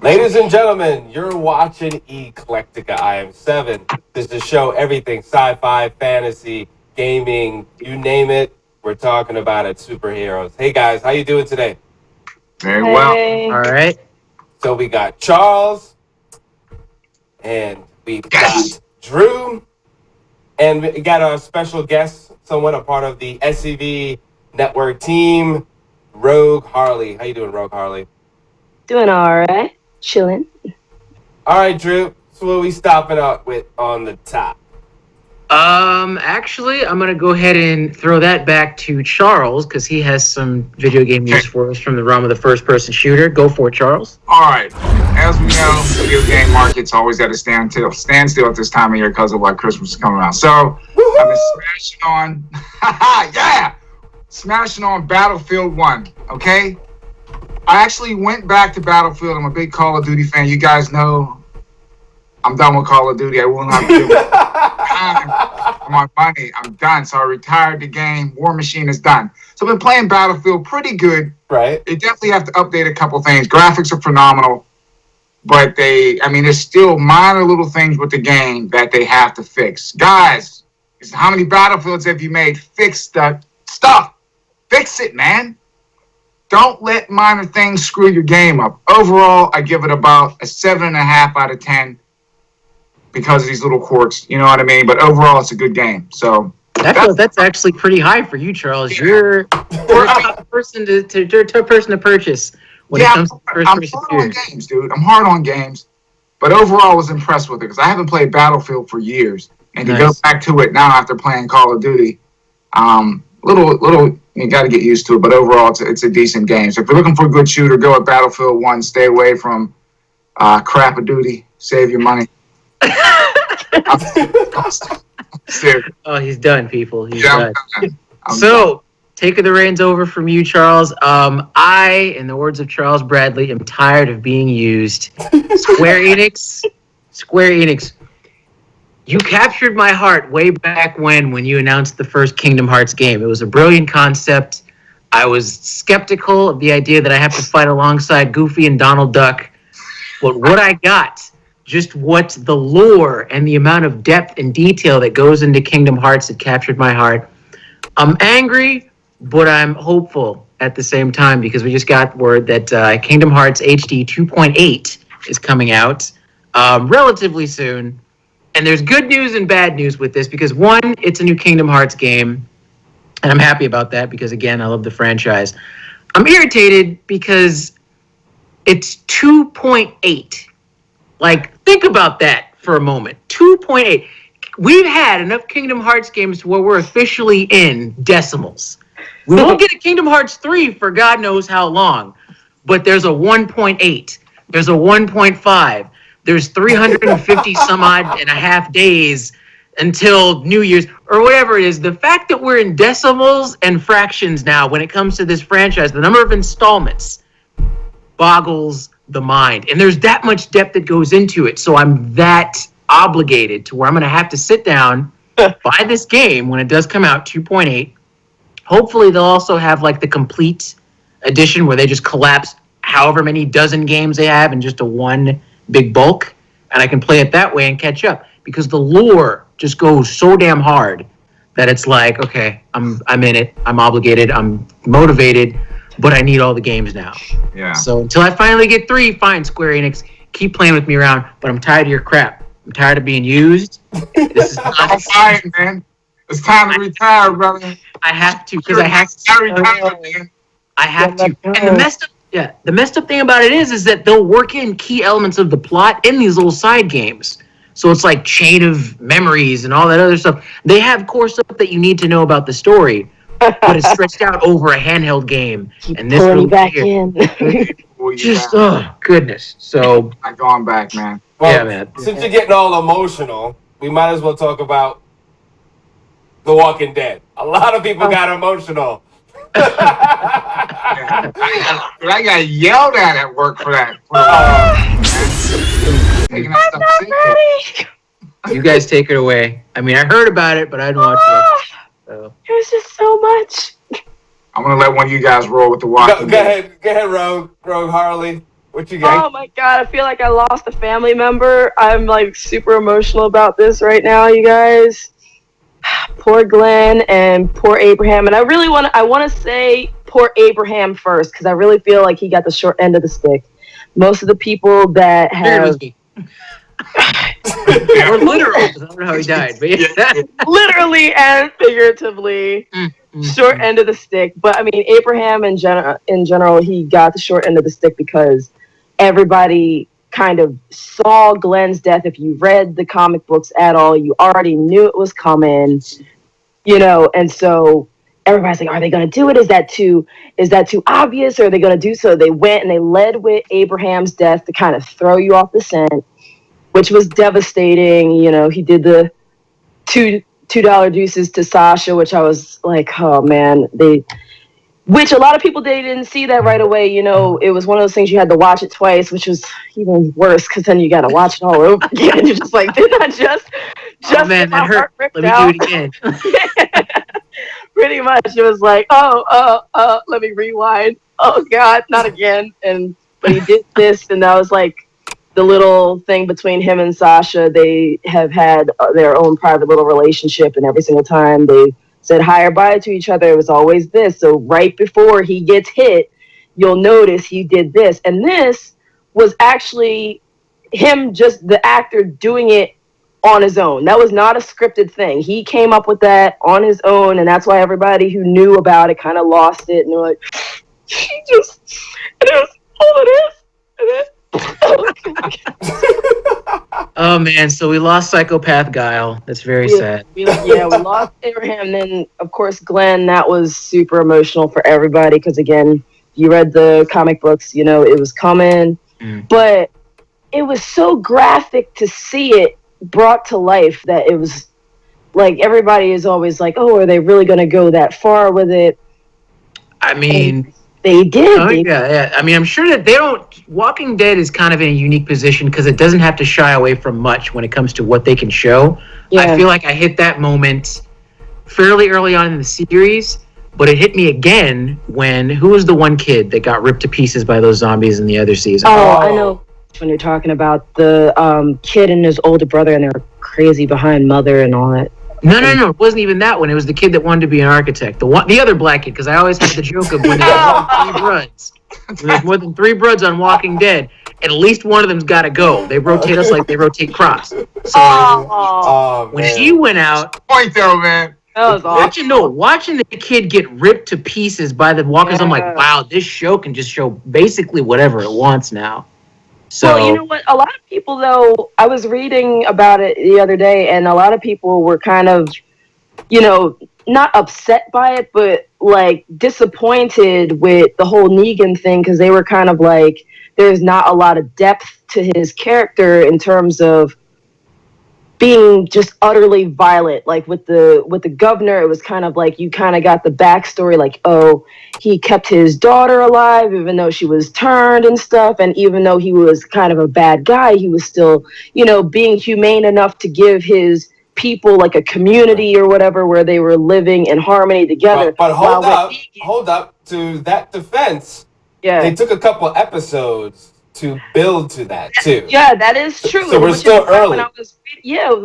Ladies and gentlemen, you're watching Eclecticka. I am Seven. This is the show everything sci-fi, fantasy, gaming, you name it. We're talking about it. Superheroes. Hey guys, how you doing today? Very well. Hey. All right. So we got Charles, and we've Yes. got Drew, and we got our special guest, somewhat a part of the SCV network team, Rogue Harley. How you doing, Rogue Harley? Doing all right. Chilling. All right, Drew. So what are we stopping up with on the top? Actually, I'm gonna go ahead and throw that back to Charles because he has some video game news for us from the realm of the first-person shooter. Go for it, Charles. All right. As we know, video game market's always at a standstill at this time of year because of what Christmas is coming around. So I've been smashing on, yeah, smashing on Battlefield 1. Okay. I actually went back to Battlefield. I'm a big Call of Duty fan. You guys know I'm done with Call of Duty. I will not do it. For my money, I'm done. So I retired the game. War Machine is done. So I've been playing Battlefield pretty good. Right. They definitely have to update a couple things. Graphics are phenomenal, but there's still minor little things with the game that they have to fix. Guys, how many Battlefields have you made? Fix the stuff. Fix it, man. Don't let minor things screw your game up. Overall, I give it about a 7.5 out of 10 because of these little quirks. You know what I mean? But overall, it's a good game. So That's actually pretty high for you, Charles. Yeah. You're a tough person to purchase when it comes to I'm first-person hard on shooters. games, dude. I'm hard on games. But overall, I was impressed with it because I haven't played Battlefield for years. And to go Nice. back to it now after playing Call of Duty, little, you got to get used to it. But overall, it's a decent game. So if you're looking for a good shooter, go with Battlefield 1. Stay away from Crap of Duty. Save your money. Serious. Oh, he's done, people. He's Yeah, done. I'm done. So, taking the reins over from you, Charles. I, in the words of Charles Bradley, am tired of being used. Square Enix, you captured my heart way back when you announced the first Kingdom Hearts game. It was a brilliant concept. I was skeptical of the idea that I have to fight alongside Goofy and Donald Duck. But what I got, just what the lore and the amount of depth and detail that goes into Kingdom Hearts that captured my heart. I'm angry, but I'm hopeful at the same time because we just got word that Kingdom Hearts HD 2.8 is coming out relatively soon. And there's good news and bad news with this because, one, it's a new Kingdom Hearts game. And I'm happy about that because, again, I love the franchise. I'm irritated because it's 2.8. Like, think about that for a moment. 2.8. We've had enough Kingdom Hearts games where we're officially in decimals. We won't get a Kingdom Hearts 3 for God knows how long. But there's a 1.8. There's a 1.5. There's 350 some odd and a half days until New Year's or whatever it is. The fact that we're in decimals and fractions now when it comes to this franchise, the number of installments boggles the mind. And there's that much depth that goes into it. So I'm that obligated to where I'm going to have to sit down, buy this game when it does come out, 2.8. Hopefully they'll also have like the complete edition where they just collapse however many dozen games they have in just a one big bulk. And I can play it that way and catch up because the lore just goes so damn hard that it's like, okay, I'm in it. I'm obligated. I'm motivated. But I need all the games now. Yeah. So until I finally get 3, fine, Square Enix, keep playing with me around. But I'm tired of your crap. I'm tired of being used. This is I'm not. fighting, man. It's time to retire, brother. I have to because I have I to. retired, man. I have to. And the messed up thing about it is that they'll work in key elements of the plot in these little side games. So it's like chain of memories and all that other stuff. They have core stuff that you need to know about the story. But it's stretched out over a handheld game, and this Pulling really back in. just goodness. So I'm going back, man. Well, yeah, man. since you're getting all emotional, we might as well talk about The Walking Dead. A lot of people got emotional. Yeah. I got yelled at work for that. Taking that stuff seriously. You guys take it away. I mean, I heard about it, but I didn't watch it. So. It was just so much. I'm gonna let one of you guys roll with the walking. Go ahead, Rogue Harley. What you got? Oh my god, I feel like I lost a family member. I'm like super emotional about this right now, you guys. Poor Glenn and poor Abraham. And I want to say poor Abraham first because I really feel like he got the short end of the stick. Most of the people that have Figuratively. Or literal. I don't know how he died, but yeah. literally and figuratively short end of the stick. But I mean, Abraham in general, he got the short end of the stick because everybody kind of saw Glenn's death. If you read the comic books at all, you already knew it was coming, and so everybody's like, are they going to do it? Is that too obvious? Or are they going to do so? They went and they led with Abraham's death to kind of throw you off the scent, which was devastating. He did the $2 deuces to Sasha, which I was like, oh man, which a lot of people, they didn't see that right away. It was one of those things you had to watch it twice, which was even worse because then you got to watch it all over again. You're just like, didn't I just Oh man, get my that hurt. heart ripped Let me out? do it again. Pretty much, it was like, let me rewind. Oh God, not again. But he did this, and that was like the little thing between him and Sasha. They have had their own private little relationship, and every single time they said hi or bye to each other, it was always this. So right before he gets hit, you'll notice he did this. And this was actually him, just the actor, doing it on his own. That was not a scripted thing. He came up with that on his own, and that's why everybody who knew about it kind of lost it, and they're like, he just, it is all it is. Oh man, so we lost Psychopath Guile. That's very sad. We lost Abraham. Then, of course, Glenn. That was super emotional for everybody because, again, you read the comic books, it was coming. But it was so graphic to see it brought to life that it was like everybody is always like, oh, are they really going to go that far with it? I mean... And they did. Oh, yeah. I mean, I'm sure that they don't... Walking Dead is kind of in a unique position because it doesn't have to shy away from much when it comes to what they can show. Yeah. I feel like I hit that moment fairly early on in the series, but it hit me again when... Who was the one kid that got ripped to pieces by those zombies in the other season? Oh, I know when you're talking about the kid and his older brother, and they were crazy behind Mother and all that. No. It wasn't even that one. It was the kid that wanted to be an architect. The other black kid, because I always had the joke of when there's more than 3 Broods on Walking Dead, at least one of them's got to go. They rotate us like they rotate crops. So when he went out... Point though, man. That was awesome. Watching the kid get ripped to pieces by the walkers, I'm like, wow, this show can just show basically whatever it wants now. So, well, you know what? A lot of people, though, I was reading about it the other day, and a lot of people were kind of, not upset by it, but like disappointed with the whole Negan thing because they were kind of like, there's not a lot of depth to his character in terms of being just utterly violent. Like with the governor, it was kind of like you kind of got the backstory, like, oh, he kept his daughter alive even though she was turned and stuff, and even though he was kind of a bad guy, he was still, being humane enough to give his people like a community or whatever where they were living in harmony together. But hold up. To that defense, they took a couple episodes to build to that too. Yeah, that is true. So we're still early.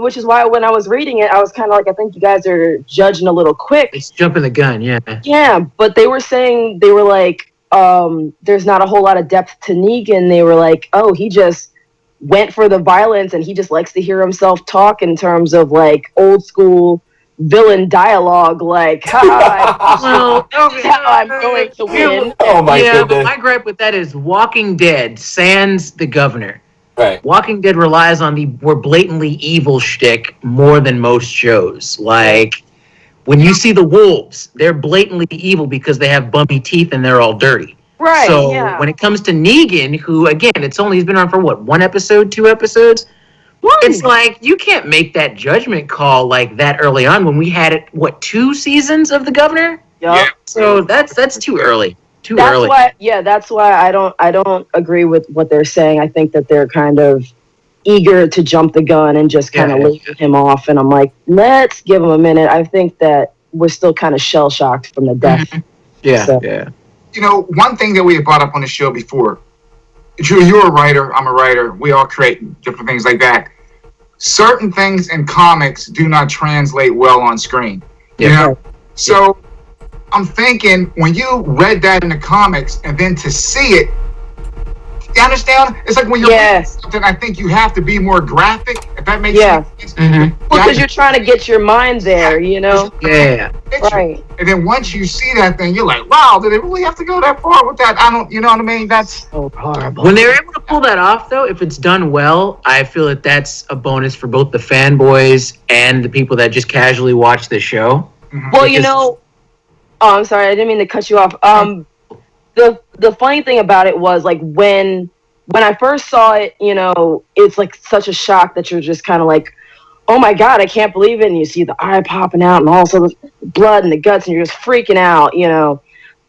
Which is why when I was reading it, I was kind of like, I think you guys are judging a little quick. It's jumping the gun, yeah. Yeah, but they were saying, they were like, there's not a whole lot of depth to Negan. They were like, oh, he just went for the violence and he just likes to hear himself talk in terms of like old school villain dialogue, like, well, this is how I'm going to win. Oh my goodness. But my gripe with that is Walking Dead sans the governor. Right. Walking Dead relies on the we're blatantly evil shtick more than most shows. Like, when you see the wolves, they're blatantly evil because they have bumpy teeth and they're all dirty. Right. So when it comes to Negan, who, again, he's been on for what, 1 episode, 2 episodes? It's like, you can't make that judgment call like that early on when we had it, 2 seasons of the governor? Yeah. So that's too early. That's why I don't agree with what they're saying. I think that they're kind of eager to jump the gun and just kind of leave him off. And I'm like, let's give him a minute. I think that we're still kind of shell shocked from the death. You know, one thing that we had brought up on the show before, you're a writer. I'm a writer. We all create different things like that. Certain things in comics do not translate well on screen. You know? So I'm thinking when you read that in the comics and then to see it, you understand? It's like when you're reading something, I think you have to be more graphic, if that makes sense. Well, because you're trying to get your mind there, you know? Yeah. Right. And then once you see that thing, you're like, wow, did they really have to go that far with that? I don't, you know what I mean? That's so horrible. When they're able to pull that off, though, if it's done well, I feel that that's a bonus for both the fanboys and the people that just casually watch the show. Well, you know, oh, I'm sorry, I didn't mean to cut you off. The funny thing about it was like when I first saw it, you know, it's like such a shock that you're just kind of like, oh my god, I can't believe it, and you see the eye popping out and also the blood and the guts, and you're just freaking out, you know.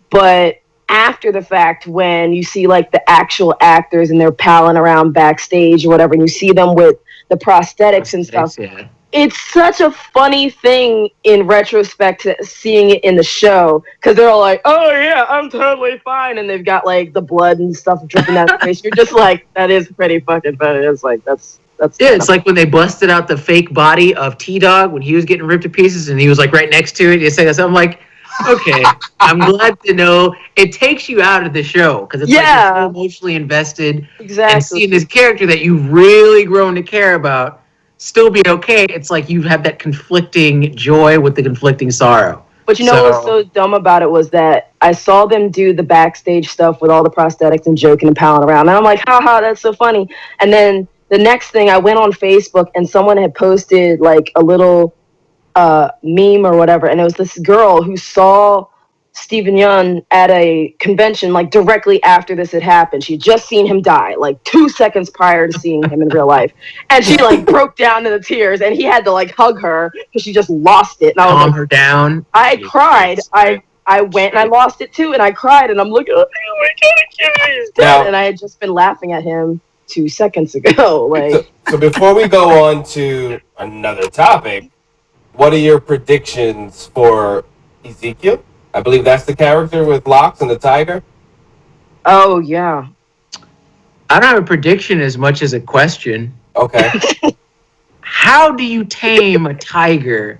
But after the fact, when you see like the actual actors and they're palling around backstage or whatever, and you see them with the prosthetics and stuff. Yeah. It's such a funny thing in retrospect to seeing it in the show because they're all like, "Oh yeah, I'm totally fine," and they've got like the blood and stuff dripping down their face. You're just like, that is pretty fucking funny. It's like that's yeah. It's like when they busted out the fake body of T-Dog when he was getting ripped to pieces, and he was like right next to it. You say that, I'm like, okay, I'm glad to know it takes you out of the show because it's like you're so emotionally invested and seeing this character that you've really grown to care about still be okay. It's like you have that conflicting joy with the conflicting sorrow. But you know what's so dumb about it was that I saw them do the backstage stuff with all the prosthetics and joking and palling around. And I'm like, haha, that's so funny. And then the next thing, I went on Facebook and someone had posted like a little meme or whatever. And it was this girl who saw Stephen Yeun at a convention like directly after this had happened. She'd just seen him die like 2 seconds prior to seeing him in real life, and she like broke down into tears, and he had to like hug her because she just lost it. And I was calm like, her down. I cried. I went and I lost it too, and I cried, and I'm looking, oh my god, he's dead. And I had just been laughing at him 2 seconds ago. Like, so before we go on to another topic, what are your predictions for Ezekiel? I believe that's the character with locks and the tiger. Oh, yeah. I don't have a prediction as much as a question. Okay. How do you tame a tiger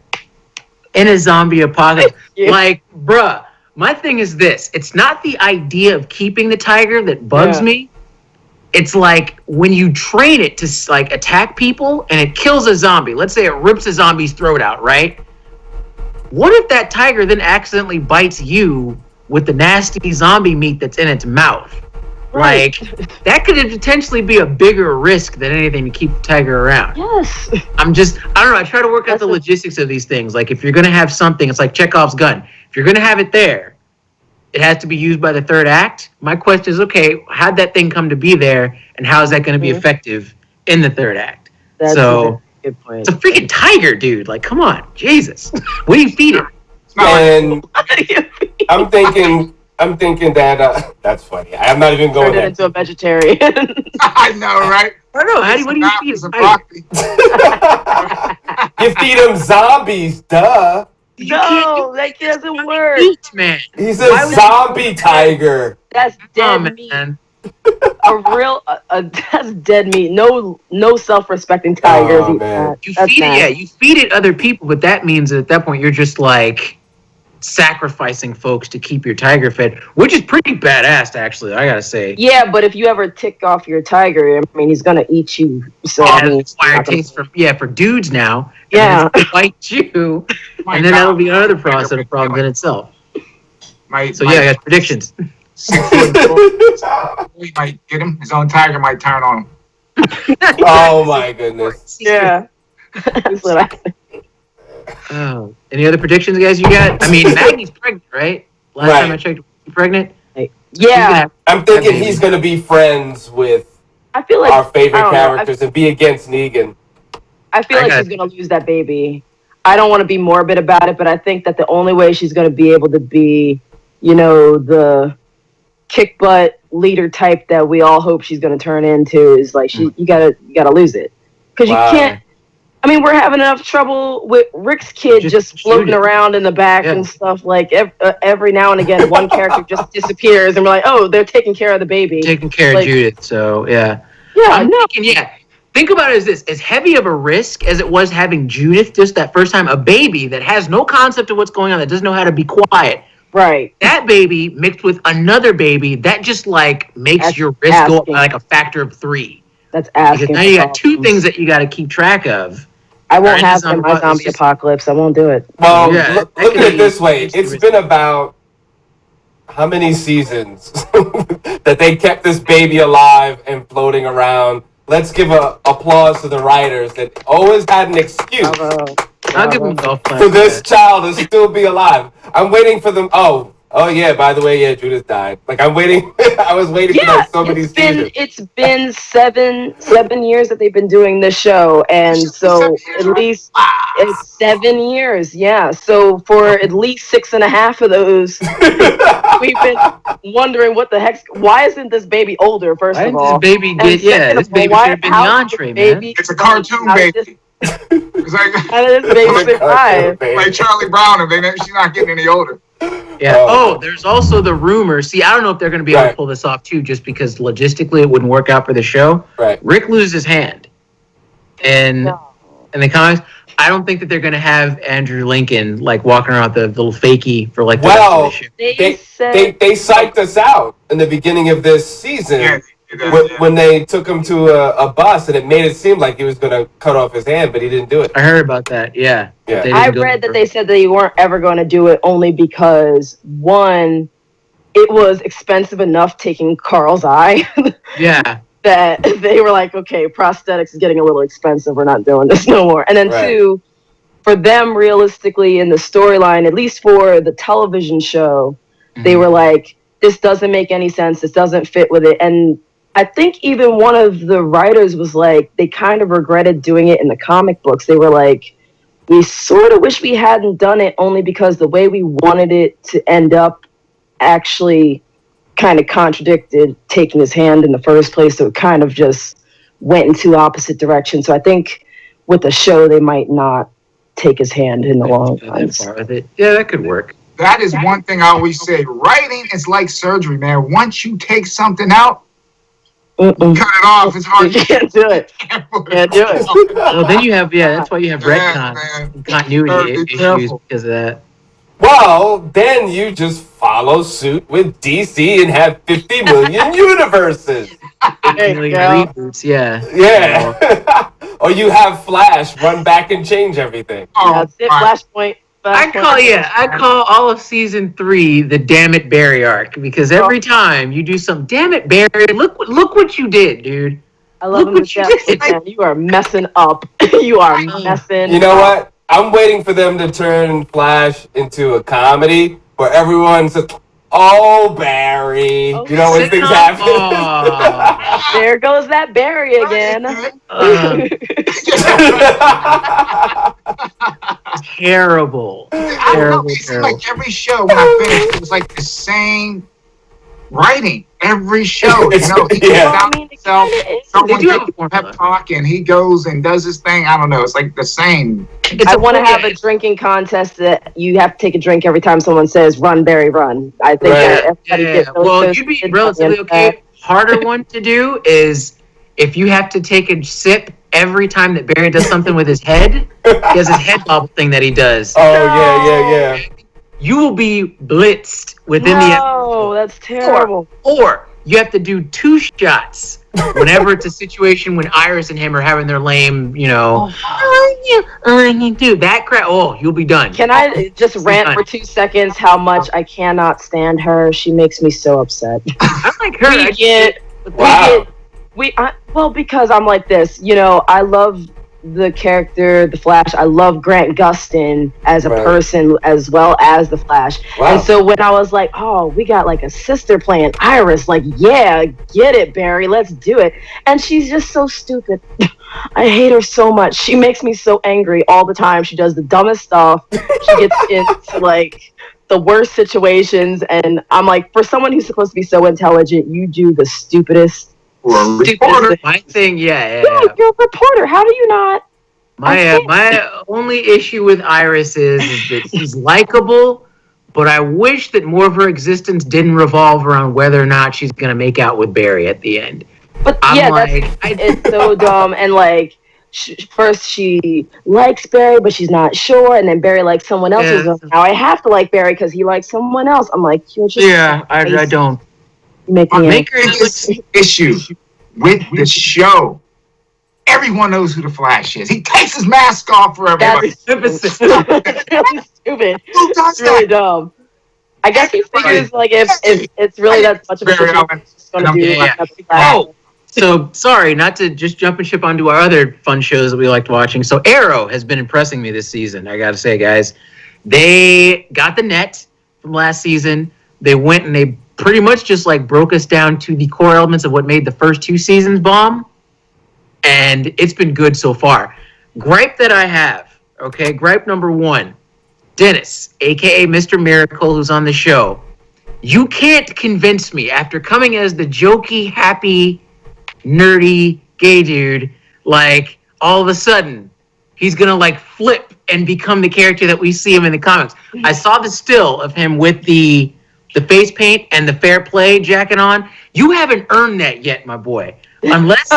in a zombie apocalypse? Like, bruh, my thing is this. It's not the idea of keeping the tiger that bugs me. It's like when you train it to like attack people and it kills a zombie. Let's say it rips a zombie's throat out, right? What if that tiger then accidentally bites you with the nasty zombie meat that's in its mouth? Right. Like, that could potentially be a bigger risk than anything to keep the tiger around. Yes. I don't know. I try to work out the logistics of these things. Like, if you're going to have something, it's like Chekhov's gun. If you're going to have it there, it has to be used by the third act. My question is, okay, how'd that thing come to be there, and how is that going to be effective in the third act? That's a good point. It's a freaking tiger, dude. Like, come on, Jesus. What do you feed it? And I'm thinking that that's funny. I'm not even going Turn it into a vegetarian. I know, right? I don't know. What do you feed it? You feed him zombies, duh. No, that doesn't work. Meat, man. He's a zombie tiger. That's dead meat. Man. That's dead meat. No self-respecting tigers eat that. You feed it other people, but that means that at that point you're just like sacrificing folks to keep your tiger fed, which is pretty badass, actually. I gotta say. Yeah, but if you ever tick off your tiger, I mean, he's gonna eat you. So that's why it tastes for dudes now. Yeah, bite you, and then that'll be another process of problem in itself. I got predictions. He might get him. His own tiger might turn on him. Oh my goodness. Yeah. Oh, any other predictions, guys? You got? I mean, Maggie's pregnant, right? Last time I checked, she's pregnant. Yeah. I'm thinking he's gonna be friends with our favorite characters and be against Negan. I feel like she's gonna lose that baby. I don't want to be morbid about it, but I think that the only way she's gonna be able to be, you know, the kick butt leader type that we all hope she's gonna turn into is like you gotta lose it because you can't. I I mean, we're having enough trouble with Rick's kid just floating around in the back and stuff. Like every now and again, one character just disappears, and we're like, "Oh, they're taking care of the baby, taking care of Judith." So yeah, I'm thinking, think about it as this: as heavy of a risk as it was having Judith just that first time, a baby that has no concept of what's going on, that doesn't know how to be quiet. Right. That baby mixed with another baby, that just like makes your risk go up by like a factor of 3. That's asking. Because now you got 2 things that you got to keep track of. I won't have them in my zombie apocalypse. I won't do it. Well, look at it this way. It's been about how many seasons that they kept this baby alive and floating around. Let's give applause to the writers that always had an excuse I'll give them golf for this child to still be alive. I'm waiting for them. Oh yeah, by the way, Judith died. Like I'm waiting. I was waiting for like so many seasons. It's been seven years that they've been doing this show, and so at least it's 7 years. Yeah, so for at least 6.5 of those, we've been wondering what the heck. Why isn't this baby older? First of all, this baby did. This baby should have been the entree, man. It's a cartoon baby. It's like, how did this baby survive? Like Charlie Brown, and she's not getting any older. Yeah. There's also the rumor. See, I don't know if they're going to be able to pull this off too, just because logistically it wouldn't work out for the show. Right. Rick loses his hand, and in the comics, I don't think that they're going to have Andrew Lincoln like walking around with the little fakie for like the rest of the show. They psyched us out in the beginning of this season. When they took him to a bus, and it made it seem like he was going to cut off his hand, but he didn't do it. I heard about that. Yeah. I read that they said they weren't ever going to do it only because, one, it was expensive enough taking Carl's eye. Yeah. That they were like, okay, prosthetics is getting a little expensive. We're not doing this no more. And then 2, for them, realistically, in the storyline, at least for the television show, they were like, this doesn't make any sense. This doesn't fit with it. And I think even one of the writers was like, they kind of regretted doing it in the comic books. They were like, we sort of wish we hadn't done it only because the way we wanted it to end up actually kind of contradicted taking his hand in the first place. So it kind of just went in 2 opposite directions. So I think with the show, they might not take his hand in the long run. Yeah, that could work. That is one thing I always say. Writing is like surgery, man. Once you take something out, cut it off. It's hard. You can't do it. Can't do it. Well, then you have, that's why you have retcon continuity issues because of that. Well, then you just follow suit with DC and have 50 million universes. 50 million reboots, Yeah. Or you have Flash run back and change everything. That's it. Flashpoint. I call all of season 3 the damn it Barry arc, because every time you do some damn it Barry, look what you did, dude. I love him to death, man. You are messing up. You are messing. You know what? I'm waiting for them to turn Flash into a comedy where everyone's just, oh, Barry. You know when things happen. There goes that Barry again. Terrible. I don't know. It seemed like every show when I finished, it was like the same writing. Every show, you know, he himself, someone gives a pep talk, and he goes and does his thing. I don't know. It's like the same. I want to have a drinking contest that you have to take a drink every time someone says "Run, Barry, run." I think everybody gets those. Well, you'd be relatively okay. Harder one to do is if you have to take a sip every time that Barry does something with his head. He has his head bobble thing that he does. Oh, yeah. You will be blitzed within the episode. Oh, that's terrible. Or you have to do 2 shots whenever it's a situation when Iris and him are having their lame, dude, that crap. Oh, you'll be done. Can I just rant for 2 seconds how much I cannot stand her? She makes me so upset. I like her. Well, because I'm like this, I love the character, the Flash. I love Grant Gustin as a person as well as the Flash. Wow. And so when I was like, oh, we got like a sister playing Iris, like, yeah, get it, Barry, let's do it. And she's just so stupid. I hate her so much. She makes me so angry all the time. She does the dumbest stuff. She gets into like the worst situations. And I'm like, for someone who's supposed to be so intelligent, you do the stupidest. My thing, yeah. You're a reporter. How do you not My only issue with Iris is that she's likable, but I wish that more of her existence didn't revolve around whether or not she's gonna make out with Barry at the end. But I'm yeah, like, it's so dumb. And like, first she likes Barry, but she's not sure. And then Barry likes someone else. Yeah. So now I have to like Barry because he likes someone else. I'm like, you're just I don't. making My it. biggest issue with the show, everyone knows who the Flash is. He takes his mask off for everybody. That's really stupid. Who does It's really that? dumb. I guess he figures like if it's really that much of a Very situation, Ellen. he's just gonna do Yeah. like a Flash. Oh, So sorry, not to just jump and ship onto our other fun shows that we liked watching. So Arrow has been impressing me this season. I gotta say, guys, they got the net from last season. They went and they pretty much just like broke us down to the core elements of what made the first 2 seasons bomb, and it's been good so far. Gripe that I have, okay, gripe number 1, Dennis, aka Mr. Miracle, who's on the show. You can't convince me after coming as the jokey, happy, nerdy gay dude, like all of a sudden he's gonna like flip and become the character that we see him in the comics. I saw the still of him with the face paint and the fair play jacket on. You haven't earned that yet, my boy. Unless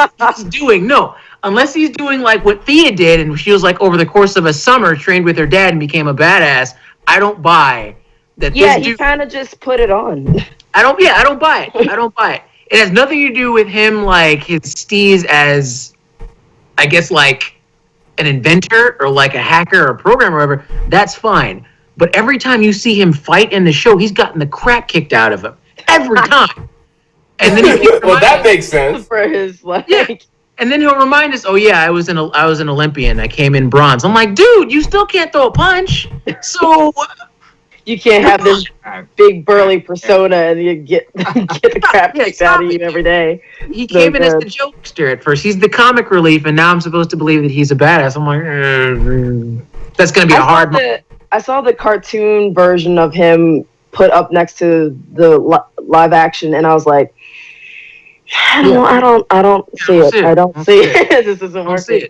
he's doing like what Thea did, and she was like over the course of a summer trained with her dad and became a badass. I don't buy that. Yeah, this he dude, kind of just put it on. I don't buy it. I don't buy it. It has nothing to do with him, like his steez as, I guess, like an inventor or like a hacker or a programmer or whatever. That's fine. But every time you see him fight in the show, he's gotten the crap kicked out of him every time. And then well, that makes sense. For his like. Yeah. And then he'll remind us, "Oh yeah, I was an Olympian. I came in bronze." I'm like, dude, you still can't throw a punch. So You can't have this big burly persona and you get the crap kicked out of you every day. he came in as the jokester at first. He's the comic relief, and now I'm supposed to believe that he's a badass. I'm like, that's gonna be a hard. I saw the cartoon version of him put up next to the live action, and I was like, I don't see it. I don't see it. This isn't working.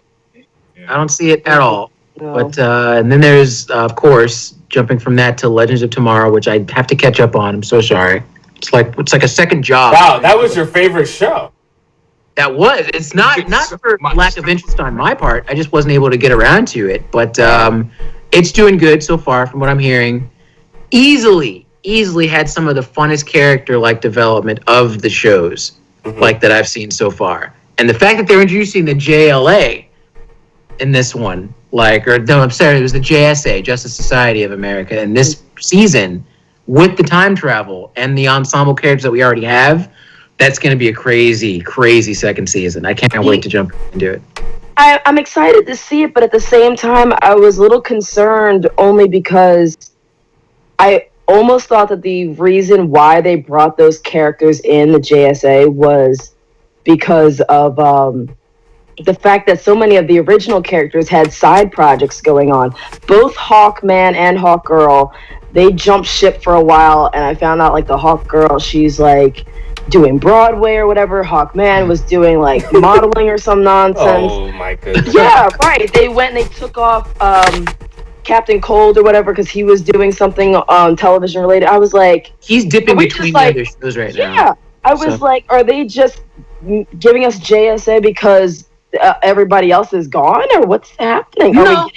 I don't see it at all. No. But and then there's of course jumping from that to Legends of Tomorrow, which I have to catch up on. I'm so sorry. It's like a second job. Wow, that was your favorite show. That was. It's not for lack of interest on my part. I just wasn't able to get around to it. But it's doing good so far, from what I'm hearing. Easily had some of the funnest character like development of the shows like that I've seen so far. And the fact that they're introducing the JLA in this one, I'm sorry, it was the JSA, Justice Society of America, in this season with the time travel and the ensemble characters that we already have. That's going to be a crazy, crazy second season. I can't wait to jump into it. I'm excited to see it, but at the same time, I was a little concerned only because I almost thought that the reason why they brought those characters in the JSA was because of the fact that so many of the original characters had side projects going on. Both Hawkman and Hawkgirl, they jumped ship for a while, and I found out like the Hawkgirl, she's like doing Broadway or whatever. Hawkman was doing like modeling or some nonsense. Oh my goodness. Yeah, right. They went and they took off Captain Cold or whatever because he was doing something television related. I was like, he's dipping between the other shows right now. Yeah, I was like, are they just giving us JSA because everybody else is gone, or what's happening? No.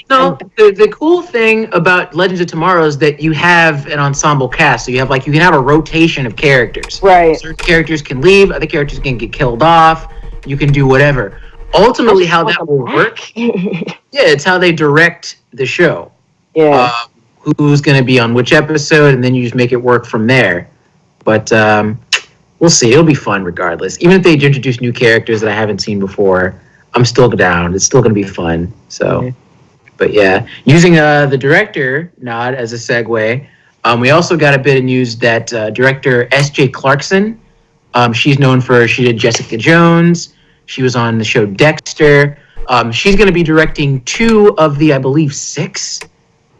The cool thing about Legends of Tomorrow is that you have an ensemble cast, so you can have a rotation of characters. Right. Certain characters can leave, other characters can get killed off. You can do whatever. Ultimately, how that will work, it's how they direct the show. Yeah. Who's going to be on which episode, and then you just make it work from there. But we'll see. It'll be fun regardless. Even if they introduce new characters that I haven't seen before, I'm still down. It's still going to be fun. So, But yeah, using the director nod as a segue, we also got a bit of news that director S.J. Clarkson, she did Jessica Jones. She was on the show Dexter. She's going to be directing 2 of the, I believe, 6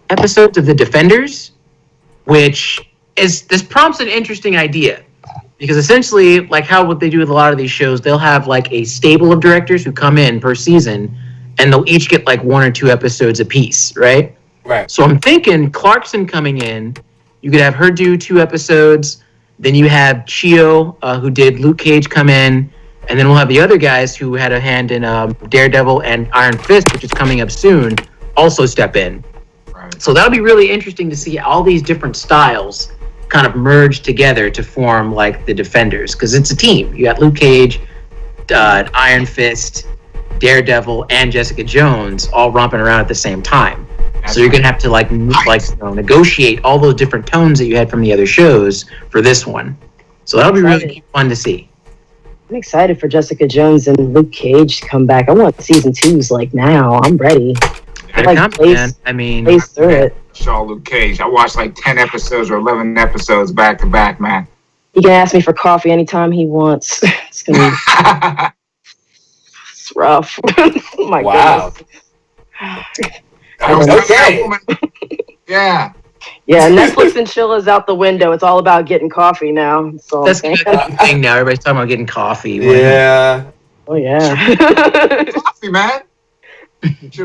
episodes of The Defenders, this prompts an interesting idea. Because essentially, like what they do with a lot of these shows, they'll have like a stable of directors who come in per season, and they'll each get like 1 or 2 episodes apiece, right? Right. So I'm thinking Clarkson coming in, you could have her do 2 episodes, then you have Chio, who did Luke Cage, come in, and then we'll have the other guys who had a hand in Daredevil and Iron Fist, which is coming up soon, also step in. Right. So that'll be really interesting to see all these different styles kind of merge together to form like the Defenders, because it's a team. You got Luke Cage, Iron Fist, Daredevil, and Jessica Jones all romping around at the same time. So you're gonna have to negotiate all those different tones that you had from the other shows for this one. So that'll be really fun to see. I'm excited for Jessica Jones and Luke Cage to come back. I want season 2's like now. I'm ready. Pace through it. Saw Luke Cage. I watched like 10 episodes or 11 episodes back to back, man. He can ask me for coffee anytime he wants. It's gonna be it's rough. Oh my goodness. Okay. Yeah. Yeah, Netflix and chill is out the window. It's all about getting coffee now. So That's the thing now. Everybody's talking about getting coffee. Yeah. Oh yeah. Coffee, man. That's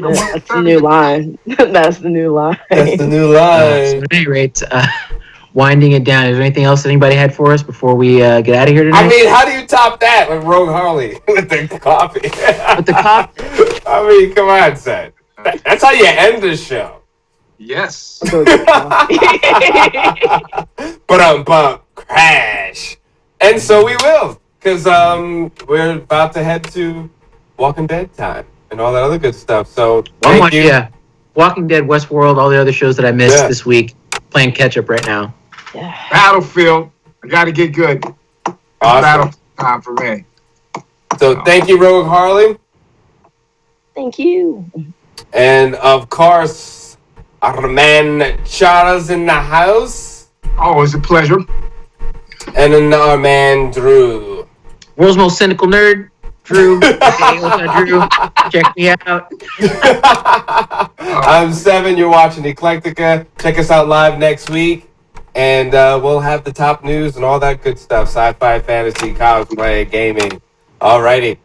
the new line. That's the new line. That's the new So line. at any rate, winding it down. Is there anything else anybody had for us before we get out of here tonight? I mean, how do you top that with Rogue Harley with the coffee? With the coffee? I mean, come on, son. That's how you end the show. Yes. But crash. And so we will, because we're about to head to Walking Dead time and all that other good stuff. So thank you. Yeah, Walking Dead, Westworld, all the other shows that I missed this week. Playing catch up right now. Yeah. Battlefield. I got to get good. It's Awesome. battle time for me. So thank you, Rogue Harley. Thank you. And of course, our man Chara's in the house. Always a pleasure. And then our man Drew. World's most cynical nerd, Drew. Drew. Check me out. I'm 7. You're watching Eclecticka. Check us out live next week. And we'll have the top news and all that good stuff. Sci-fi, fantasy, cosplay, gaming. Alrighty.